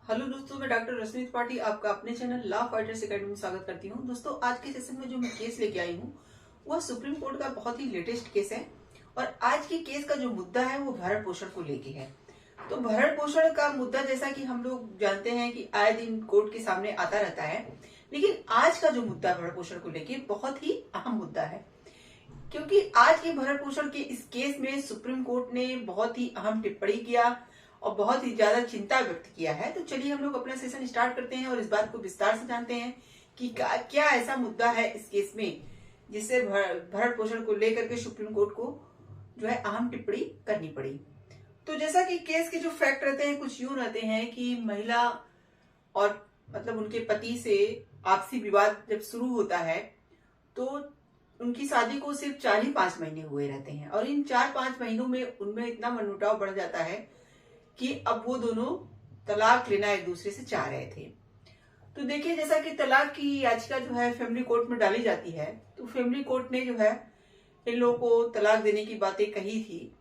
Hello दोस्तों, मैं doctor रश्मि त्रिपाठी आपका अपने चैनल लॉ फाइटर्स एकेडमी में स्वागत करती हूं। दोस्तों, आज के सेशन में जो मैं केस लेके आई हूं वह सुप्रीम कोर्ट का बहुत ही लेटेस्ट केस है और आज के केस का जो मुद्दा है वो भरण पोषण को लेके है। तो भरण पोषण का मुद्दा जैसा कि हम लोग जानते हैं कि आए दिन कोर्ट के सामने आता रहता है, लेकिन आज का जो मुद्दा भरण पोषण को लेके बहुत ही अहम मुद्दा है, क्योंकि आज के भरण पोषण के इस केस में सुप्रीम कोर्ट ने बहुत ही अहम टिप्पणी किया और बहुत ही ज्यादा चिंता व्यक्त किया है। तो चलिए हम लोग अपना सेशन स्टार्ट करते हैं और इस बात को विस्तार से जानते हैं कि क्या ऐसा मुद्दा है इस केस में जिससे भरण पोषण को लेकर के सुप्रीम कोर्ट को जो है अहम टिप्पणी करनी पड़ी। तो जैसा कि केस के जो फैक्ट रहते हैं कुछ यूं रहते हैं कि महिला और मतलब उनके पति से आपसी विवाद जब शुरू होता है तो उनकी शादी को सिर्फ 4 ही 5 महीने हुए रहते हैं और इन 4-5 महीनों में उनमें इतना मनमुटाव बढ़ जाता है कि अब वो दोनों तलाक लेना एक दूसरे से चाह रहे थे। तो देखिए, जैसा कि तलाक की याचिका जो है फैमिली कोर्ट में डाली जाती है, तो फैमिली कोर्ट ने जो है इन लोगों को तलाक देने की बातें कही थी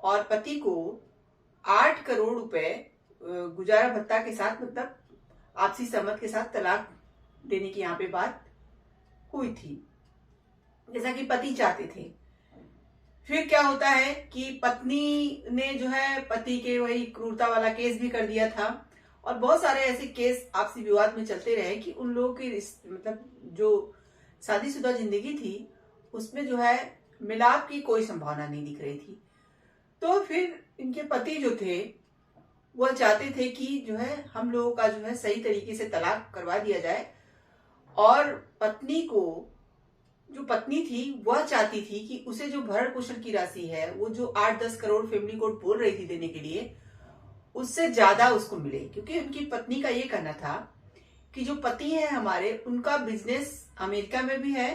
और पति को 8 करोड़ रुपए गुजारा भत्ता के साथ मतलब आपसी सहमत के साथ तलाक देने की यहाँ पे बात हुई थी, जैसा कि पति चाहते थे। फिर क्या होता है कि पत्नी ने जो है पति के वही क्रूरता वाला केस भी कर दिया था और बहुत सारे ऐसे केस आपसी विवाद में चलते रहे कि उन लोगों की मतलब जो शादीशुदा जिंदगी थी उसमें जो है मिलाप की कोई संभावना नहीं दिख रही थी। तो फिर इनके पति जो थे वह चाहते थे कि जो है हम लोगों का जो है सही तरीके से तलाक करवा दिया जाए और पत्नी को जो पत्नी थी वह चाहती थी कि उसे जो भरण पोषण की राशि है वो जो 8-10 करोड़ फैमिली कोर्ट बोल रही थी देने के लिए उससे ज्यादा उसको मिले, क्योंकि उनकी पत्नी का ये कहना था कि जो पति है हमारे उनका बिजनेस अमेरिका में भी है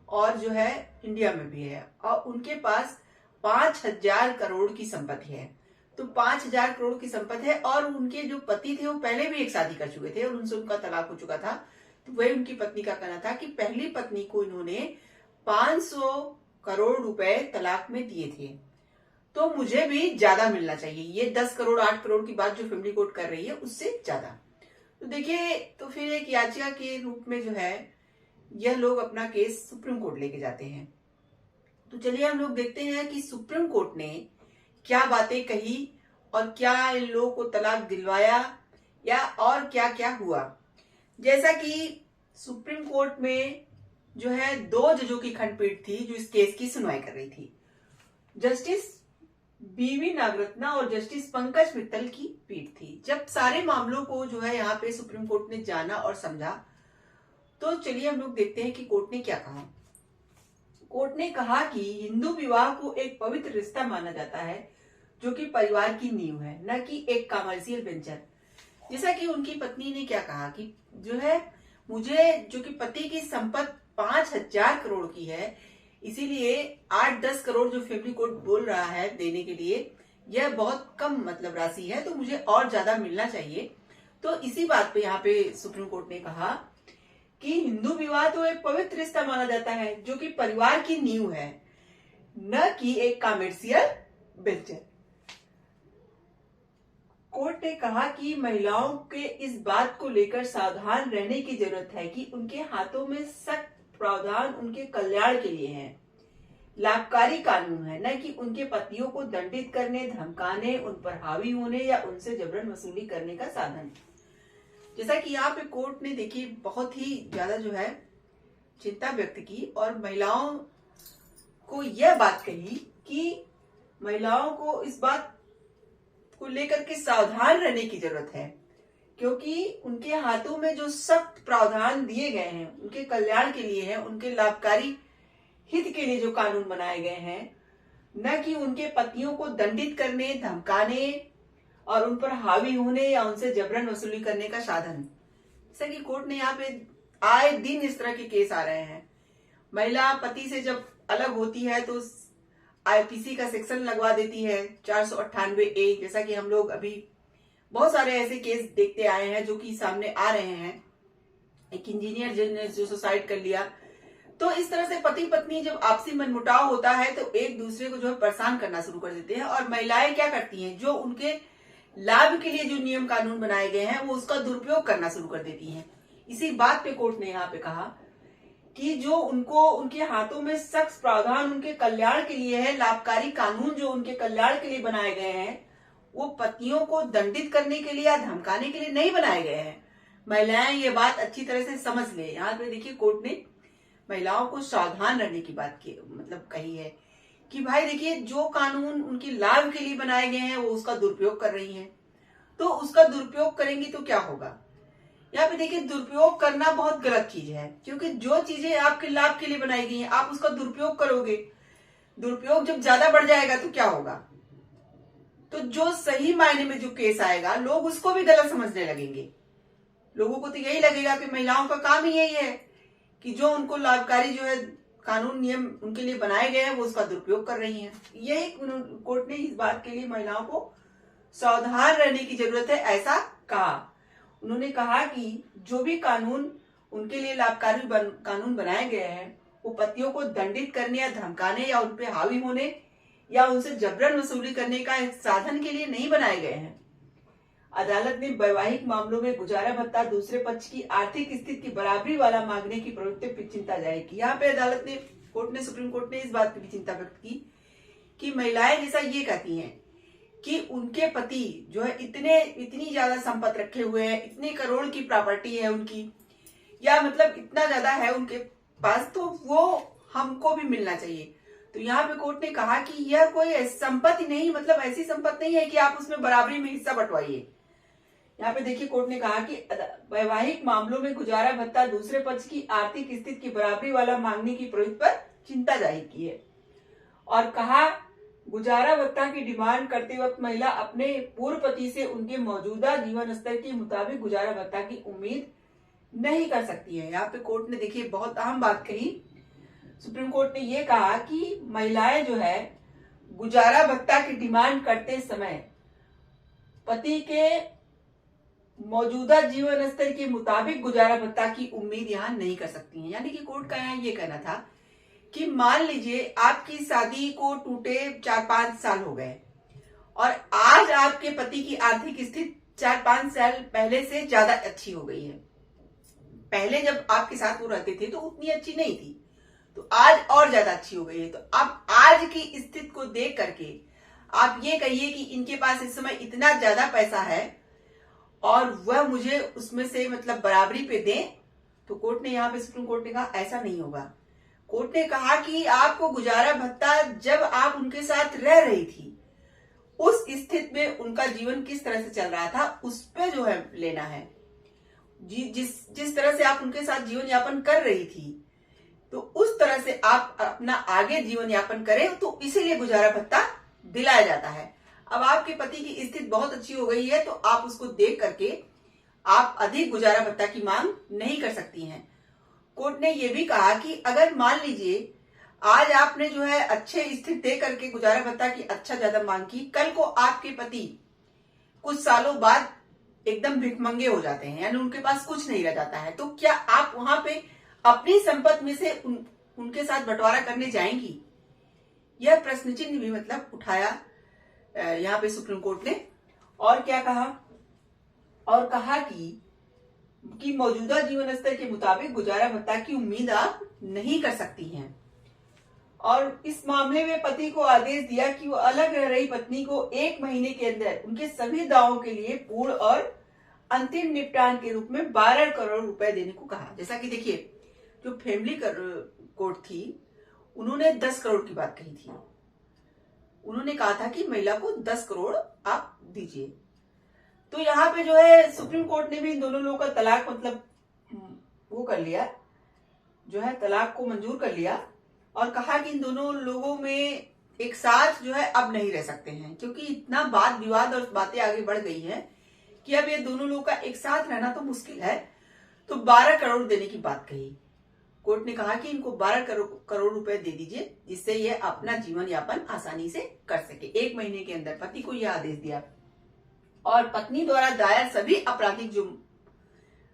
और जो है इंडिया में भी है और उनके पास 5,000 करोड़ की संपत्ति है। तो 5,000 करोड़ की संपत्ति है और उनके जो पति थे वो पहले भी एक शादी कर चुके थे और उनसे उनका तलाक हो चुका था। तो वही उनकी पत्नी का कहना था कि पहली पत्नी को इन्होंने 500 करोड़ रुपए तलाक में दिए थे, तो मुझे भी ज्यादा मिलना चाहिए। ये 10 करोड़ 8 करोड़ की बात जो फैमिली कोर्ट कर रही है उससे ज्यादा। तो देखिए, तो फिर एक याचिका के रूप में जो है यह लोग अपना केस सुप्रीम कोर्ट लेके जाते हैं। तो चलिए हम लोग देखते हैं कि सुप्रीम कोर्ट ने क्या बातें कही और क्या इन लोगों को तलाक दिलवाया या और क्या क्या हुआ। जैसा कि सुप्रीम कोर्ट में जो है 2 जजों की खंडपीठ थी जो इस केस की सुनवाई कर रही थी, जस्टिस बीवी नागरत्ना और जस्टिस पंकज मित्तल की पीठ थी। जब सारे मामलों को जो है यहाँ पे सुप्रीम कोर्ट ने जाना और समझा, तो चलिए हम लोग देखते हैं कि कोर्ट ने क्या कहा। कोर्ट ने कहा कि हिंदू विवाह को एक पवित्र रिश्ता माना जाता है जो कि परिवार की नींव है, न कि एक कमर्शियल वेंचर। जैसा कि उनकी पत्नी ने क्या कहा कि जो है मुझे जो कि पति की संपत्ति 5,000 करोड़ की है, इसीलिए 8-10 करोड़ जो फैमिली कोर्ट बोल रहा है देने के लिए यह बहुत कम मतलब राशि है, तो मुझे और ज्यादा मिलना चाहिए। तो इसी बात पे यहाँ पे सुप्रीम कोर्ट ने कहा कि हिंदू विवाह तो एक पवित्र रिश्ता माना जाता है जो कि परिवार की नींव है, न कि एक कमर्शियल वेंचर। कोर्ट ने कहा कि महिलाओं के इस बात को लेकर सावधान रहने की जरूरत है कि उनके हाथों में सख्त प्रावधान उनके कल्याण के लिए है, लाभकारी कानून है, न कि उनके पतियों को दंडित करने, धमकाने, उन पर हावी होने या उनसे जबरन वसूली करने का साधन। जैसा कि यहाँ पे कोर्ट ने देखिए बहुत ही ज्यादा जो है चिंता व्यक्त की और महिलाओं को यह बात कही कि महिलाओं को इस बात को लेकर के सावधान रहने की जरूरत है, क्योंकि उनके हाथों में जो सख्त प्रावधान दिए गए हैं उनके कल्याण के लिए हैं, उनके लाभकारी हित के लिए जो कानून बनाए गए हैं, न कि उनके पतियों को दंडित करने, धमकाने और उन पर हावी होने या उनसे जबरन वसूली करने का साधन। जैसा कि कोर्ट ने यहाँ पे आए दिन इस तरह के केस आ रहे हैं। महिला पति से जब अलग होती है तो आईपीसी का सेक्शन लगवा देती है 498A, जैसा कि हम लोग अभी बहुत सारे ऐसे केस देखते आए हैं जो कि सामने आ रहे हैं। एक इंजीनियर ने जो सुसाइड कर लिया, तो इस तरह से पति पत्नी जब आपसी मनमुटाव होता है तो एक दूसरे को जो है परेशान करना शुरू कर देते हैं और महिलाएं क्या करती हैं, जो उनके लाभ के लिए जो नियम कानून बनाए गए हैं वो उसका दुरुपयोग करना शुरू कर देती हैं। इसी बात पे कोर्ट ने यहाँ पे कहा कि जो उनको उनके हाथों में सख्त प्रावधान उनके कल्याण के लिए है, लाभकारी कानून जो उनके कल्याण के लिए बनाए गए हैं, वो पतियों को दंडित करने के लिए या धमकाने के लिए नहीं बनाए गए हैं। महिलाएं ये बात अच्छी तरह से समझ ले। यहाँ पे देखिए कोर्ट ने महिलाओं को सावधान रहने की बात की, मतलब कही है कि भाई देखिए जो कानून उनके लाभ के लिए बनाए गए हैं वो उसका दुरुपयोग कर रही हैं, तो उसका दुरुपयोग करेंगी तो क्या होगा। यहाँ पे देखिए दुरुपयोग करना बहुत गलत चीज है, क्योंकि जो चीजें आपके लाभ के लिए बनाई गई हैं आप उसका दुरुपयोग करोगे, दुरुपयोग जब ज्यादा बढ़ जाएगा तो क्या होगा। तो जो सही मायने में जो केस आएगा लोग उसको भी गलत समझने लगेंगे। लोगों को तो यही लगेगा कि महिलाओं का काम ही यही है कि जो उनको लाभकारी जो है कानून नियम उनके लिए बनाए गए हैं वो उसका दुरुपयोग कर रही हैं। यही कोर्ट ने इस बात के लिए महिलाओं को सावधान रहने की जरूरत है ऐसा कहा। उन्होंने कहा कि जो भी कानून उनके लिए लाभकारी कानून बनाए गए हैं वो पतियों को दंडित करने या धमकाने या उन पे हावी होने या उनसे जबरन वसूली करने का एक साधन के लिए नहीं बनाए गए हैं। अदालत ने वैवाहिक मामलों में गुजारा भत्ता दूसरे पक्ष की आर्थिक स्थिति की बराबरी वाला मांगने की प्रवृत्ति पर चिंता जाहिर की। यहाँ पे अदालत ने सुप्रीम कोर्ट ने इस बात की भी चिंता व्यक्त की कि महिलाएं जैसा ये कहती हैं कि उनके पति जो है इतनी ज्यादा संपत्ति रखे हुए हैं, इतने करोड़ की प्रॉपर्टी है उनकी, या मतलब इतना ज्यादा है उनके पास, तो वो हमको भी मिलना चाहिए। तो यहाँ पे कोर्ट ने कहा कि यह कोई संपत्ति नहीं, मतलब ऐसी संपत्ति नहीं है कि आप उसमें बराबरी में हिस्सा बंटवाइए। यहाँ पे देखिए कोर्ट ने कहा कि वैवाहिक मामलों में गुजारा भत्ता दूसरे पक्ष की आर्थिक स्थिति की बराबरी वाला मांगने की प्रवृत्ति पर चिंता जाहिर की है और कहा गुजारा भत्ता की डिमांड करते वक्त महिला अपने पूर्व पति से उनके मौजूदा जीवन स्तर के मुताबिक गुजारा भत्ता की उम्मीद नहीं कर सकती है। यहाँ पे कोर्ट ने देखिए बहुत अहम बात कही। सुप्रीम कोर्ट ने ये कहा कि महिलाएं जो है गुजारा भत्ता की डिमांड करते समय पति के मौजूदा जीवन स्तर के मुताबिक गुजारा भत्ता की उम्मीद यहाँ नहीं कर सकती हैं। यानी कि कोर्ट का यहाँ ये कहना था कि मान लीजिए आपकी शादी को टूटे 4-5 साल हो गए और आज आपके पति की आर्थिक स्थिति 4-5 साल पहले से ज्यादा अच्छी हो गई है। पहले जब आपके साथ वो रहते थे तो उतनी अच्छी नहीं थी, तो आज और ज्यादा अच्छी हो गई है। तो आप आज की स्थिति को देख करके आप ये कहिए कि इनके पास इस समय इतना ज्यादा पैसा है और वह मुझे उसमें से मतलब बराबरी पे दें, तो कोर्ट ने यहाँ पे सुप्रीम कोर्ट ने कहा ऐसा नहीं होगा। कोर्ट ने कहा कि आपको गुजारा भत्ता जब आप उनके साथ रह रही थी उस स्थिति में उनका जीवन किस तरह से चल रहा था उस पे जो है लेना है। जिस तरह से आप उनके साथ जीवन यापन कर रही थी तो उस तरह से आप अपना आगे जीवन यापन करें, तो इसीलिए गुजारा भत्ता दिलाया जाता है। अब आपके पति की स्थिति बहुत अच्छी हो गई है तो आप उसको देख करके आप अधिक गुजारा भत्ता की मांग नहीं कर सकती हैं। कोर्ट ने यह भी कहा कि अगर मान लीजिए आज आपने जो है अच्छे स्थिति दे करके गुजारा भत्ता की अच्छा ज्यादा मांग की, कल को आपके पति कुछ सालों बाद एकदम भिखमंगे हो जाते हैं, यानी उनके पास कुछ नहीं रह जाता है, तो क्या आप वहां पे अपनी संपत्ति में से उनके साथ बंटवारा करने जाएंगी? यह प्रश्न चिन्ह भी मतलब उठाया यहाँ पे सुप्रीम कोर्ट ने। और क्या कहा, और कहा कि मौजूदा जीवन स्तर के मुताबिक गुजारा भत्ता की उम्मीद आप नहीं कर सकती हैं। और इस मामले में पति को आदेश दिया कि वो अलग रह रही पत्नी को 1 महीने के अंदर उनके सभी दावों के लिए पूर्ण और अंतिम निपटान के रूप में 12 करोड़ रुपए देने को कहा। जैसा कि देखिए जो फैमिली कोर्ट थी उन्होंने 10 करोड़ की बात कही थी। उन्होंने कहा था कि महिला को 10 करोड़ आप दीजिए। तो यहाँ पे जो है सुप्रीम कोर्ट ने भी इन दोनों लोगों का तलाक मतलब वो कर लिया, जो है तलाक को मंजूर कर लिया और कहा कि इन दोनों लोगों में एक साथ जो है अब नहीं रह सकते हैं, क्योंकि इतना वाद विवाद और बातें आगे बढ़ गई हैं कि अब ये दोनों लोगों का एक साथ रहना तो मुश्किल है। तो 12 करोड़ देने की बात कही। कोर्ट ने कहा कि इनको 12 करोड़ रुपए दे दीजिए जिससे ये अपना जीवन यापन आसानी से कर सके। 1 महीने के अंदर पति को यह आदेश दिया और पत्नी द्वारा दायर सभी आपराधिक जो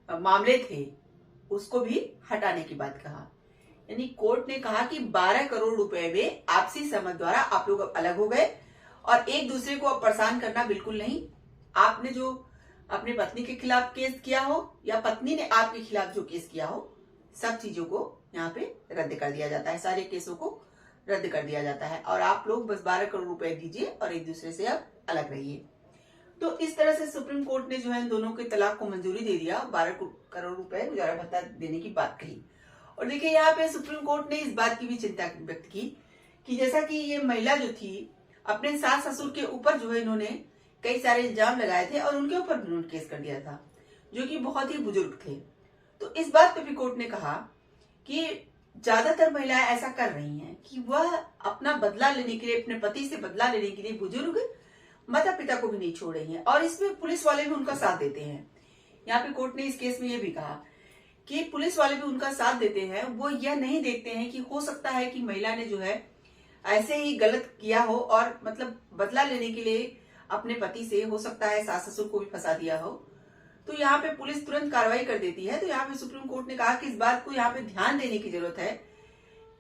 मामले थे उसको भी हटाने की बात कहा। यानी कोर्ट ने कहा कि 12 करोड़ रुपए में आपसी सहमति द्वारा आप लोग अलग हो गए और एक दूसरे को अब परेशान करना बिल्कुल नहीं आपने जो अपनी पत्नी के खिलाफ केस किया हो या पत्नी ने आपके खिलाफ जो केस किया हो, सब चीजों को यहाँ पे रद्द कर दिया जाता है, सारे केसों को रद्द कर दिया जाता है और आप लोग बस 12 करोड़ रुपए दीजिए और एक दूसरे से आप अलग रहिए। तो इस तरह से सुप्रीम कोर्ट ने जो है दोनों के तलाक को मंजूरी दे दिया, 12 करोड़ रुपए गुजारा भत्ता देने की बात कही। और देखिए यहाँ पे सुप्रीम कोर्ट ने इस बात की भी चिंता व्यक्त की कि जैसा कि ये महिला जो थी अपने सास ससुर के ऊपर जो है इन्होंने कई सारे इल्जाम लगाए थे और उनके ऊपर भी उन्होंने केस कर दिया था, जो कि बहुत ही बुजुर्ग थे। तो इस बात पे भी कोर्ट ने कहा कि ज्यादातर महिलाएं ऐसा कर रही हैं कि वह अपना बदला लेने के लिए, अपने पति से बदला लेने के लिए बुजुर्ग माता पिता को भी नहीं छोड़ रही हैं और इसमें पुलिस वाले भी उनका साथ देते हैं। यहाँ पे कोर्ट ने इस केस में यह भी कहा कि पुलिस वाले भी उनका साथ देते हैं, वो यह नहीं देखते हैं कि हो सकता है कि महिला ने जो है ऐसे ही गलत किया हो और मतलब बदला लेने के लिए अपने पति से हो सकता है सास ससुर को भी फंसा दिया हो, तो यहाँ पे पुलिस तुरंत कार्रवाई कर देती है। तो यहाँ पे सुप्रीम कोर्ट ने कहा कि इस बात को यहाँ पे ध्यान देने की जरूरत है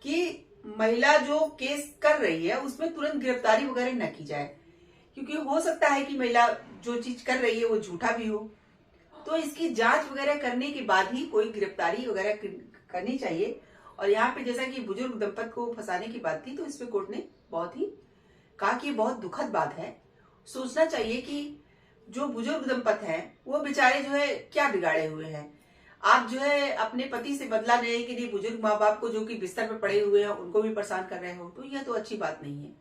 कि महिला जो केस कर रही है उसमें तुरंत गिरफ्तारी वगैरह न की जाए, क्योंकि हो सकता है कि महिला जो चीज कर रही है वो झूठा भी हो, तो इसकी जांच वगैरह करने के बाद ही कोई गिरफ्तारी वगैरह करनी चाहिए। और यहाँ पे जैसा कि बुजुर्ग दंपत को फंसाने की बात थी, तो इस पे कोर्ट ने बहुत ही कहा कि बहुत दुखद बात है, सोचना चाहिए कि जो बुजुर्ग दंपत हैं वो बेचारे जो है क्या बिगाड़े हुए हैं। आप जो है अपने पति से बदला लेने के लिए बुजुर्ग माँ बाप को जो कि बिस्तर पर पड़े हुए हैं उनको भी परेशान कर रहे हो, तो यह तो अच्छी बात नहीं है।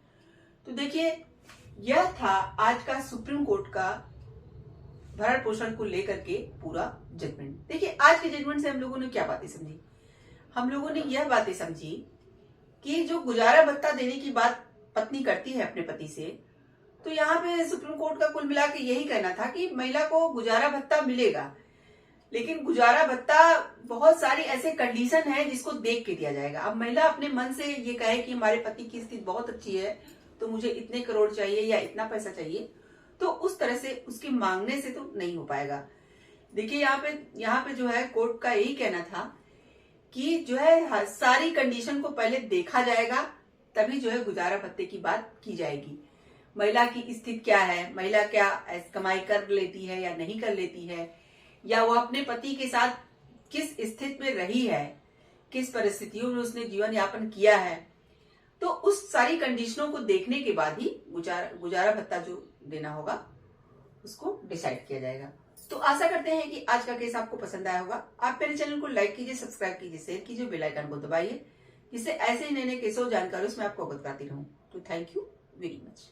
तो देखिए यह था आज का सुप्रीम कोर्ट का भरण पोषण को लेकर के पूरा जजमेंट। देखिए आज के जजमेंट से हम लोगों ने क्या बातें समझी, हम लोगों ने यह बातें समझी कि जो गुजारा भत्ता देने की बात पत्नी करती है अपने पति से, तो यहाँ पे सुप्रीम कोर्ट का कुल मिला के यही कहना था कि महिला को गुजारा भत्ता मिलेगा, लेकिन गुजारा भत्ता बहुत सारी ऐसे कंडीशन है जिसको देख के दिया जाएगा। अब महिला अपने मन से ये कहे कि हमारे पति की स्थिति बहुत अच्छी है तो मुझे इतने करोड़ चाहिए या इतना पैसा चाहिए, तो उस तरह से उसके मांगने से तो नहीं हो पाएगा। देखिए यहाँ पे जो है कोर्ट का यही कहना था कि जो है सारी कंडीशन को पहले देखा जाएगा, तभी जो है गुजारा भत्ते की बात की जाएगी। महिला की स्थिति क्या है, महिला क्या कमाई कर लेती है या नहीं कर लेती है, या वो अपने पति के साथ किस स्थिति में रही है, किस परिस्थितियों में उसने जीवन यापन किया है, तो उस सारी कंडीशनों को देखने के बाद ही गुजारा भत्ता जो देना होगा उसको डिसाइड किया जाएगा। तो आशा करते हैं कि आज का केस आपको पसंद आया होगा। आप मेरे चैनल को लाइक कीजिए, सब्सक्राइब कीजिए, शेयर कीजिए, बेल आइकन को दबाइए, जिससे ऐसे ही नए नए केसों जानकारी उसमें आपको अवगत कराती रहूं। तो थैंक यू वेरी मच।